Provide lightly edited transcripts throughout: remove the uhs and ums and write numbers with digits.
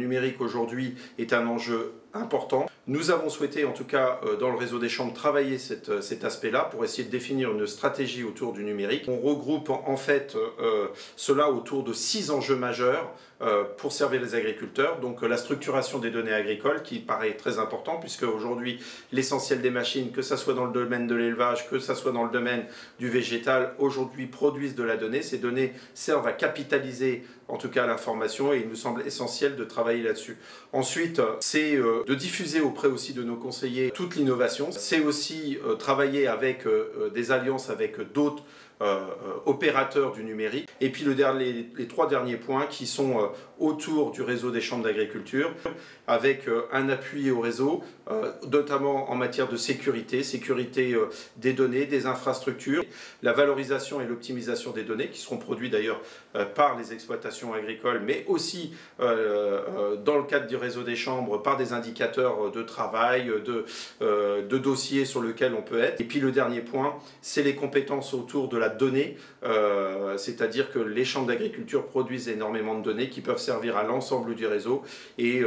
numérique aujourd'hui est un enjeu important. Nous avons souhaité, en tout cas dans le réseau des chambres, travailler cet aspect-là pour essayer de définir une stratégie autour du numérique. On regroupe en fait cela autour de 6 enjeux majeurs pour servir les agriculteurs. Donc la structuration des données agricoles qui paraît très important puisque aujourd'hui l'essentiel des machines, que ce soit dans le domaine de l'élevage, que ce soit dans le domaine du végétal, aujourd'hui produisent de la donnée. Ces données servent à capitaliser en tout cas l'information et il nous semble essentiel de travailler là-dessus. Ensuite, c'est de diffuser auprès aussi de nos conseillers toute l'innovation. C'est aussi travailler avec des alliances avec d'autres opérateurs du numérique. Et puis les 3 derniers points qui sont autour du réseau des chambres d'agriculture, avec un appui au réseau, notamment en matière de sécurité des données, des infrastructures, la valorisation et l'optimisation des données qui seront produites d'ailleurs par les exploitations agricoles, mais aussi dans le cadre du réseau des chambres par des indicateurs de travail, de dossiers sur lesquels on peut être. Et puis le dernier point, c'est les compétences autour de la donnée, c'est-à-dire que les chambres d'agriculture produisent énormément de données qui peuvent servir à l'ensemble du réseau et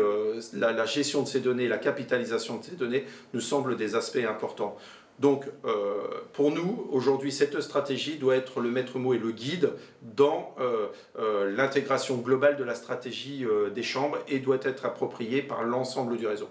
la gestion de ces données, la capitalisation de ces données nous semblent des aspects importants. Donc pour nous, aujourd'hui, cette stratégie doit être le maître mot et le guide dans l'intégration globale de la stratégie des chambres et doit être appropriée par l'ensemble du réseau.